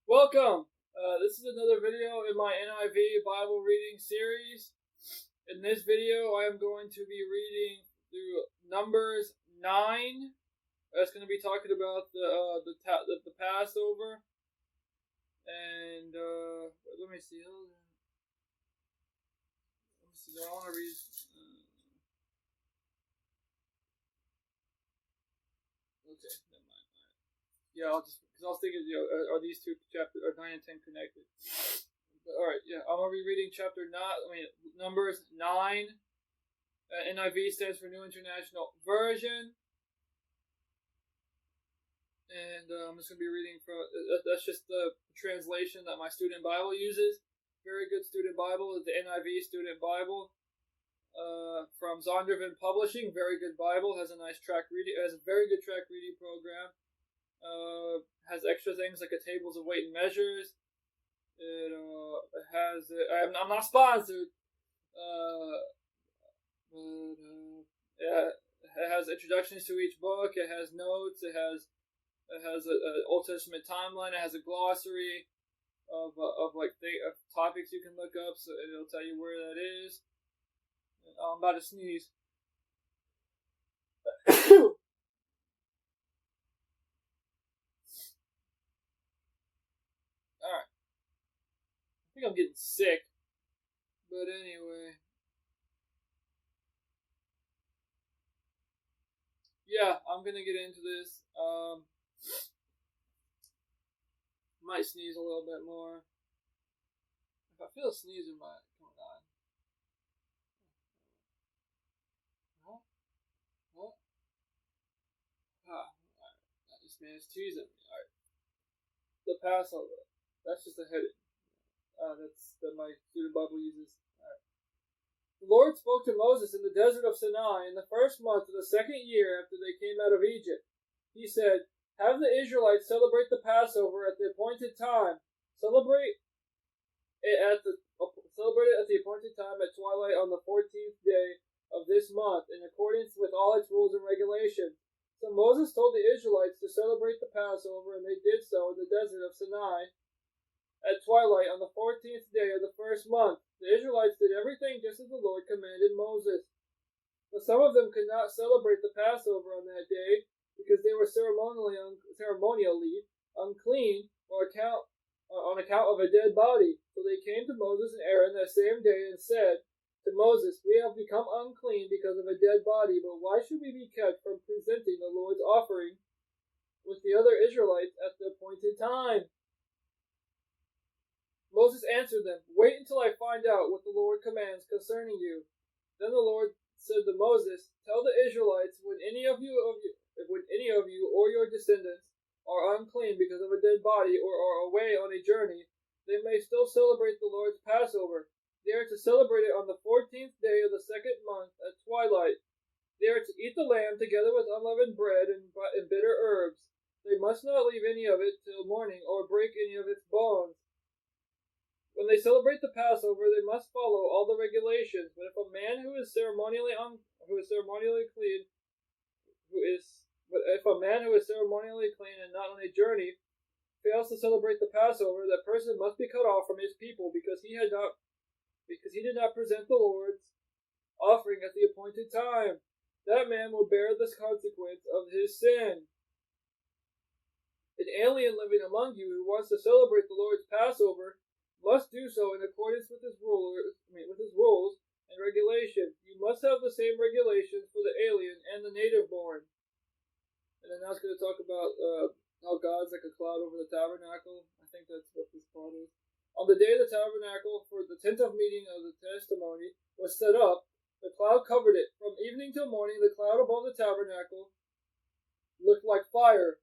Welcome! This is another video in my NIV Bible reading series. In this video, I am going to be reading through Numbers 9. That's going to be talking about the Passover. And let me see. I want to read. Okay, never mind. Yeah, because I was thinking, are these two chapters, are 9 and 10 connected? All right, yeah, I'm gonna be reading Numbers 9. NIV stands for New International Version, and I'm just gonna be reading from. That's just the translation that my student Bible uses. Very good student Bible is the NIV Student Bible. From Zondervan Publishing, very good Bible, has a nice track reading, has a very good track reading program. Has extra things like a tables of weight and measures. It has. I'm not sponsored. It has introductions to each book. It has notes. It has an Old Testament timeline. It has a glossary of topics you can look up. So it'll tell you where that is. I'm about to sneeze. Alright. I think I'm getting sick. But anyway. Yeah, I'm gonna get into this. Might sneeze a little bit more. If I feel a sneeze in my coming on. What? This man's teasing me. Alright. The Passover. That's just a heading. That's that my student Bible uses. Alright. The Lord spoke to Moses in the desert of Sinai in the first month of the second year after they came out of Egypt. He said, "Have the Israelites celebrate the Passover at the appointed time. Celebrate it at the appointed time at twilight on the 14th day of this month, in accordance with all its rules and regulations." So Moses told the Israelites to celebrate the Passover, and they did so in the desert of Sinai at twilight on the 14th day of the first month. The Israelites did everything just as the Lord commanded Moses. But some of them could not celebrate the Passover on that day because they were ceremonially unclean on account of a dead body. So they came to Moses and Aaron that same day and said to Moses, "We have become unclean because of a dead body, but why should we be kept from presenting the Lord's offering with the other Israelites at the appointed time?" Moses answered them, "Wait until I find out what the Lord commands concerning you." Then the Lord said to Moses, "Tell the Israelites, when any of you or your descendants are unclean because of a dead body or are away on a journey, they may still celebrate the Lord's Passover. They are to celebrate it on the 14th day of the second month at twilight. They are to eat the lamb together with unleavened bread and bitter herbs. They must not leave any of it till morning or break any of its bones. When they celebrate the Passover, they must follow all the regulations. But if a man who is ceremonially clean and not on a journey fails to celebrate the Passover, that person must be cut off from his people because he did not present the Lord's offering at the appointed time. That man will bear the consequence of his sin. An alien living among you who wants to celebrate the Lord's Passover must do so in accordance with his rules and regulations. You must have the same regulations for the alien and the native born." And then I was going to talk about how God's like a cloud over the tabernacle. I think that's what this part is. On the day the tabernacle for the tent of meeting of the testimony was set up, the cloud covered it. From evening till morning, the cloud above the tabernacle looked like fire.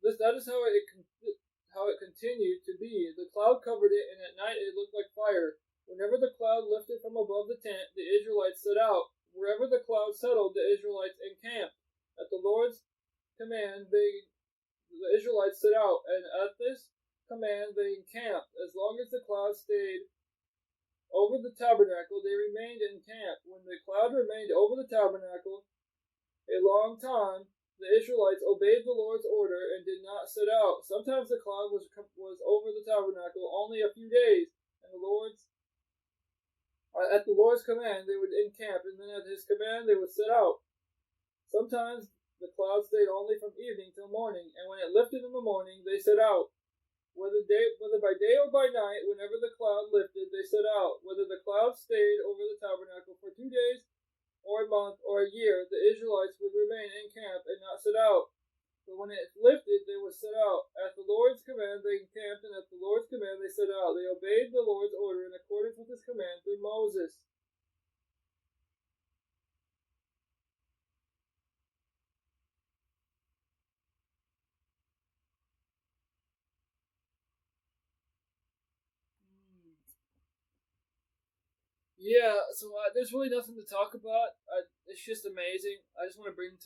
That is how it continued to be. The cloud covered it, and at night it looked like fire. Whenever the cloud lifted from above the tent, the Israelites set out. Wherever the cloud settled, the Israelites encamped. At the Lord's command, the Israelites set out, and at this command they encamped. As long as the cloud stayed over the tabernacle, they remained in camp. When the cloud remained over the tabernacle a long time, the Israelites obeyed the Lord's order and did not set out. Sometimes the cloud was over the tabernacle only a few days, and at the Lord's command they would encamp, and then at His command they would set out. Sometimes the cloud stayed only from evening till morning, and when it lifted in the morning, they set out. Whether by day or by night, whenever the cloud lifted, they set out. Whether the cloud stayed over the tabernacle for 2 days, or a month, or a year, the Israelites would remain in camp and not set out. But when it lifted, they would set out. At the Lord's command, they encamped, and at the Lord's command, they set out. They obeyed the Lord's order in accordance with His command through Moses. Yeah, so there's really nothing to talk about. It's just amazing. I just want to bring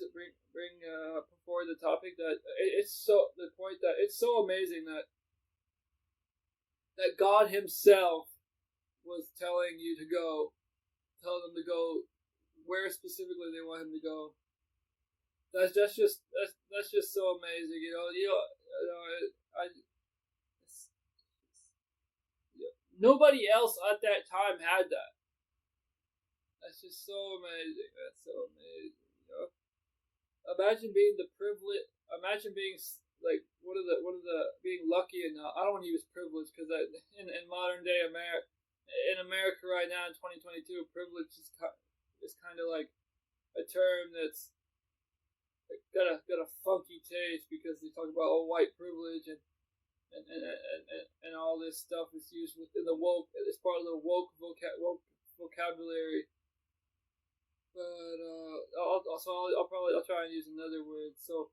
forward the topic that it's so the point that it's so amazing that God Himself was telling you to go, tell them to go where specifically they want Him to go. That's just so amazing. Nobody else at that time had that. That's just so amazing. That's so amazing. Imagine being the privilege. Imagine being like one of the being lucky enough. I don't want to use privilege because in modern day America right now in 2022, privilege is kind of like a term that's got a funky taste because they talk about white privilege and all this stuff is used within the woke. It's part of the woke vocabulary. But I'll try and use another word. So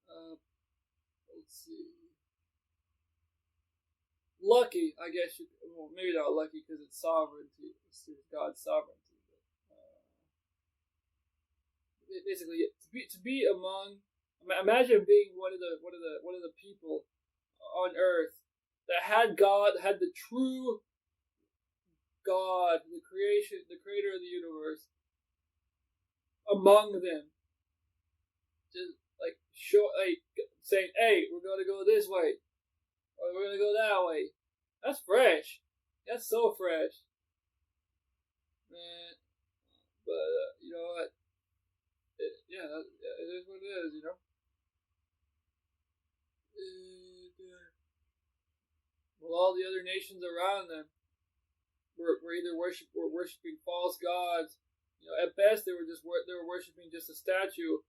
let's see. Lucky, I guess maybe not lucky because it's sovereignty. It's God's sovereignty. But basically, to be among. Imagine being one of the people on earth that had the true God, the creator of the universe, among them, just saying, "Hey, we're going to go this way, or we're going to go that way." That's fresh. That's so fresh, man. But you know what? It is what it is. You know. Well, all the other nations around them were either worshiping false gods. At best they were worshiping just a statue,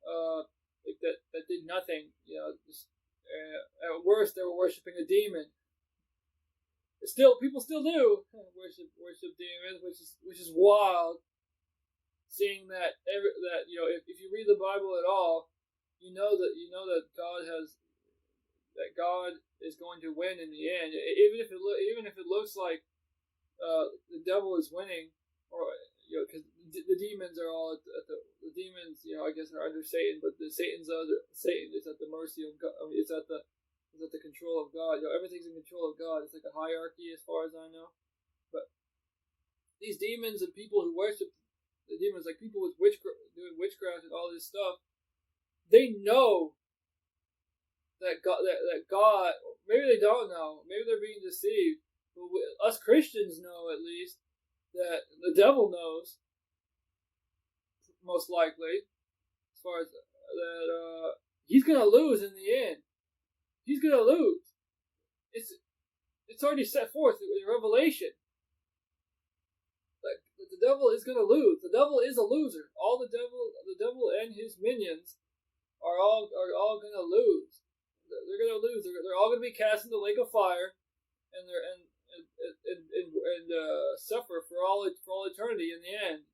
that did nothing. At worst they were worshiping a demon. People still do worship demons, which is wild. Seeing that if you read the Bible at all, you know that God is going to win in the end, even if it looks like the devil is winning, or because the demons are all the demons, I guess are under Satan, but Satan is at the mercy of God. I mean, it's at the control of God. Everything's in control of God. It's like a hierarchy, as far as I know. But these demons and people who worship the demons, like people with doing witchcraft and all this stuff, they know that God, maybe they don't know, maybe they're being deceived, but us Christians know at least that the devil knows, most likely, as far as that he's gonna lose in the end. He's gonna lose. It's already set forth in Revelation. Like the devil is gonna lose. The devil is a loser. The devil and his minions are all gonna lose. They're gonna lose. They're all gonna be cast in the lake of fire, and suffer for all eternity in the end.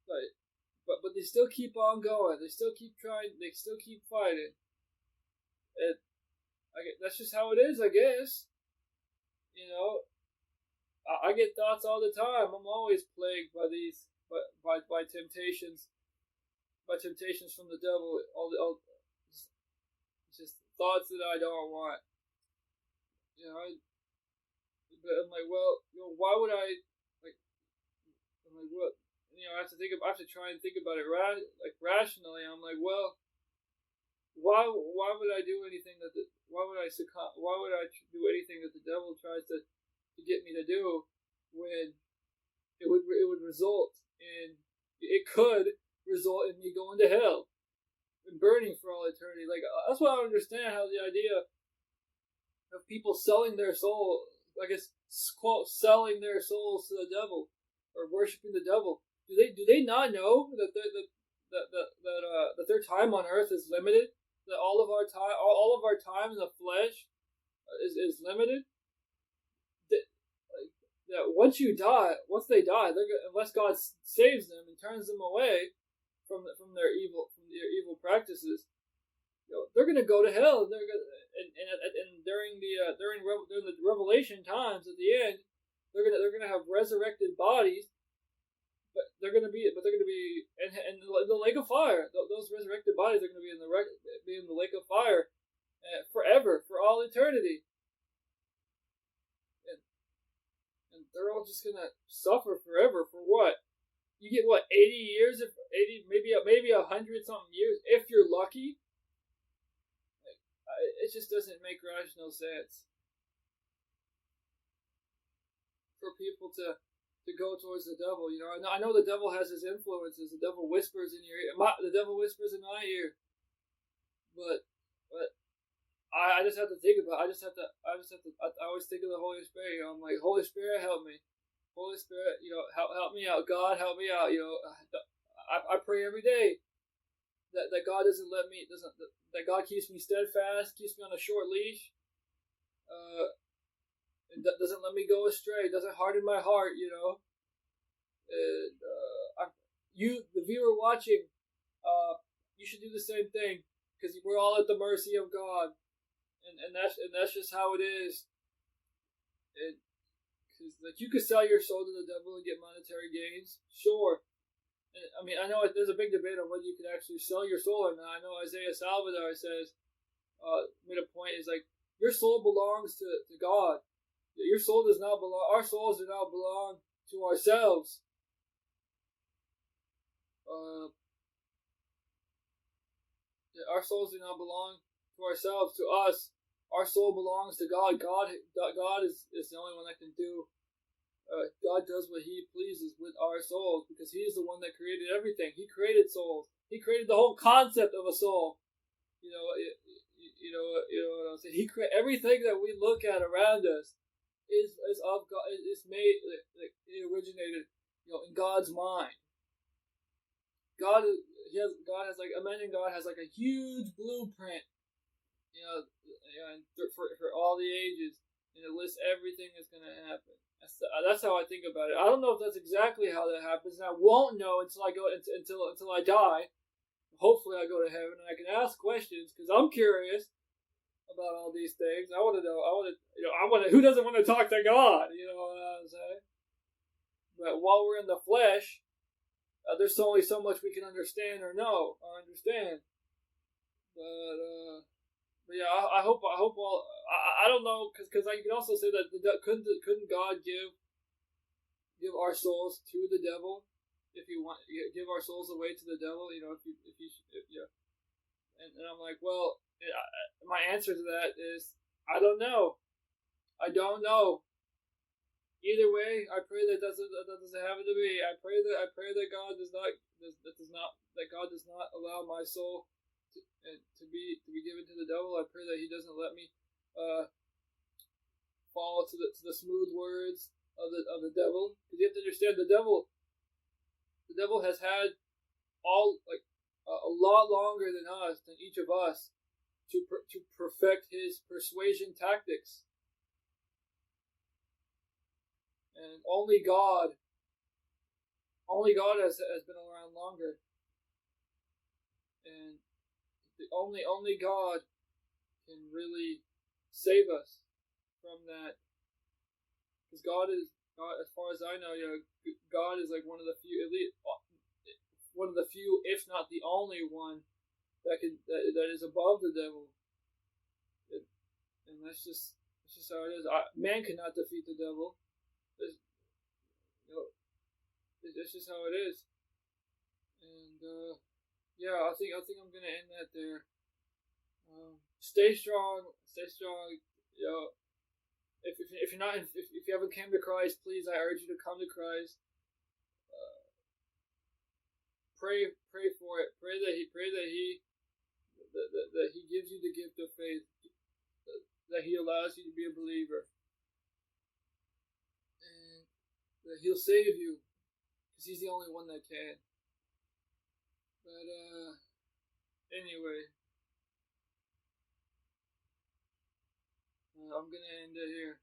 But they still keep on going. They still keep trying. They still keep fighting. That's just how it is, I guess. I get thoughts all the time. I'm always plagued by these, by temptations, from the devil. Just thoughts that I don't want. But I'm like, well, why would I? Like, I'm like, what? I have to try and think about it rationally. I'm like, well, why would I do anything why would I do anything that the devil tries to get me to do when it would result in it could result in me going to hell and burning for all eternity. Like, that's why I don't understand how the idea of people selling their soul, I guess, quote, selling their souls to the devil or worshiping the devil. Do they not know that their time on earth is limited? That all of our time in the flesh is limited. That once they die, unless God saves them and turns them away from their evil practices, they're going to go to hell. And during the Revelation times at the end, they're going to have resurrected bodies, but they're going to be in the lake of fire. Those resurrected bodies are going to be in the lake of fire forever, for all eternity. And they're all just going to suffer forever for what? You get 80 years, maybe 100 something years, if you're lucky. It just doesn't make rational sense for people to go towards the devil. I know the devil has his influences. The devil whispers in your ear. The devil whispers in my ear. But I just have to think about it. I always think of the Holy Spirit. I'm like, Holy Spirit, help me. Holy Spirit, help me out. God, help me out. I pray every day that God that God keeps me steadfast, keeps me on a short leash, and doesn't let me go astray, doesn't harden my heart. And the viewer watching, you should do the same thing, because we're all at the mercy of God. And that's just how it is. Because you could sell your soul to the devil and get monetary gains, sure. I mean, I know there's a big debate on whether you could actually sell your soul or not. I know Isaiah Salvidar says, made a point, is like, your soul belongs to God. Your soul does not belong. Our souls do not belong to ourselves. Our souls do not belong to ourselves, to us. Our soul belongs to God. God is the only one that can do. God does what He pleases with our souls, because He is the one that created everything. He created souls. He created the whole concept of a soul. You know what I'm saying. He created everything that we look at around us is of God. It's made. It originated, in God's mind. Imagine God has like a huge blueprint, and for all the ages, and it lists everything that's going to happen. That's how I think about it. I don't know if that's exactly how that happens, and I won't know until I die. Hopefully, I go to heaven and I can ask questions, because I'm curious about all these things. I want to know. Who doesn't want to talk to God? You know what I'm saying? But while we're in the flesh, there's only so much we can understand or know or understand. But yeah, I hope all. I don't know, because you can also say that couldn't God give our souls to the devil if you want, give our souls away to the devil? And I'm like, well, my answer to that is I don't know. Either way, I pray that doesn't happen to me. I pray that God does not allow my soul to be given to the devil. I pray that He doesn't let me fall to the smooth words of the devil. Because you have to understand, the devil has had a lot longer than each of us, to perfect his persuasion tactics. And only God has been around longer. And only God can really save us from that. Because God, as far as I know, God is like one of the few, if not the only one that is above the devil. And that's just how it is. Man cannot defeat the devil. That's just how it is. And yeah, I think I'm gonna end that there. Stay strong. Stay strong. You know, if you're not if you haven't came to Christ, please, I urge you to come to Christ. Pray for it. Pray that he gives you the gift of faith. That he allows you to be a believer, and that he'll save you, because he's the only one that can. But anyway, I'm gonna end it here.